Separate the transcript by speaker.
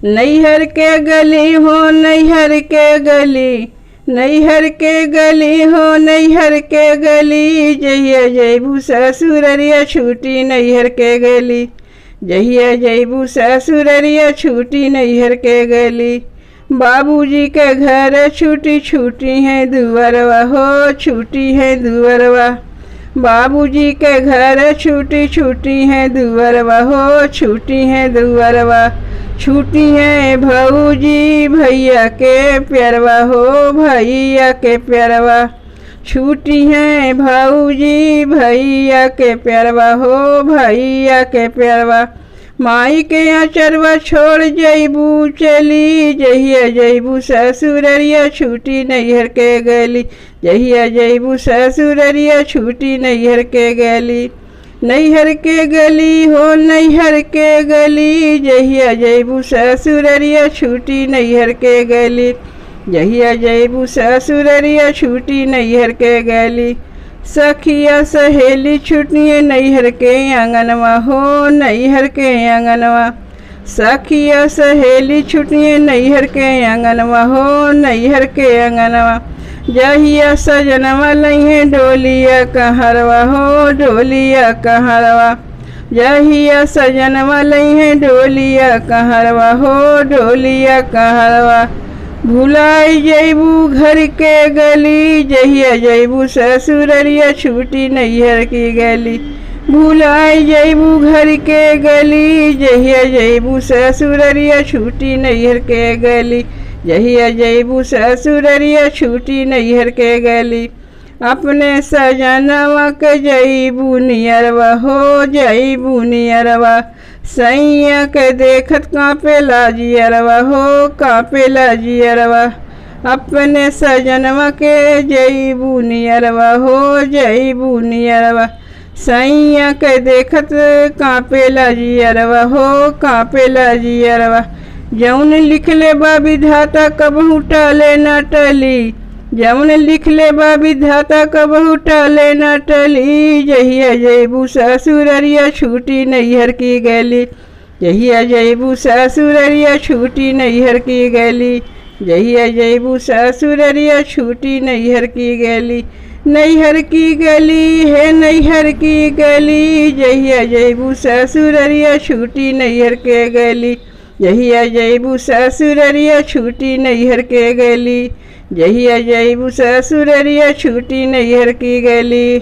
Speaker 1: नैहर के गली हो नैहर के गली, नैहर के गली हो नैहर के गली, जहिया जैबू ससुररिया छूटी नैहर के गली, जहिया जैबू ससुररिया छूटी नैहर के गली। बाबूजी के घर छूटी छूटी है दुअरवा हो, छूटी है दुअरवा। बाबूजी के घर छूटी छूटी है दुअरवा हो, छूटी है दुअरवा। छूटी है भौजी भैया के प्यारवा हो, भैया के प्यारवा। छूटी है भौजी भैया के प्यारवा हो, भैया के प्यारवा। माई के आचरवा छोड़ जैबू चली, जहिया जैबू ससुररिया छूटी नैहर के गली, जहिया जैबू ससुररिया छूटी नैहर के गली। नैहर के गली हो नैहर के गली, जहिया जैबू ससुररिया छूटी नैहर के गली, जहिया जैबू ससुररिया छूटी नैहर के गली। सखिया सहेली छुटिए नैहर के आंगनवा हो, नैहर के आंगनवा। सखिया सहेली छुटिए नैहर के आंगनवा हो, नैहर के आंगनवा। जहिया सजनवा लइहे डोलिया कहरवा हो, डोलिया कहरवा। जहिया सजनवा लइहे डोलिया कहरवा हो, डोलिया कहरवा। भुलाई जैबू घर के गली, जहिया जैबू ससुररिया छूटी नैहर की गली। भुलाई जैबू घर के गली, जहिया जैबू ससुररिया छूटी नैहर के गली, जहिया जैबू ससुररिया छूटी नैहर के गली। अपने सजनवा के जैबू नियरवा हो, जैबू नियरवा। सैया के देखत कांपेला जियरवा हो, कांपेला जियरवा। अपने सजनवा के जैबू नियरवा हो, जैबू नियरवा। सैया के देखत कांपेला जियरवा हो, कांपेला जियरवा। जौन लिखले बा विधाता कबहू टले न टली, जौन लिखले बा विधाता कबहू टले न टली, जहिया जैबू ससुररिया छूटी नैहर की गली, जहिया जैबू ससुररिया छूटी नैहर की गली, जहिया जैबू ससुररिया छूटी नैहर की गली। नैहर की गली है नैहर की गली, जहिया जैबू ससुररिया छूटी नैहर के गली, जहिया जैबू ससुररिया छूटी नैहर के गली, जहिया जैबू ससुररिया छूटी नैहर की गली।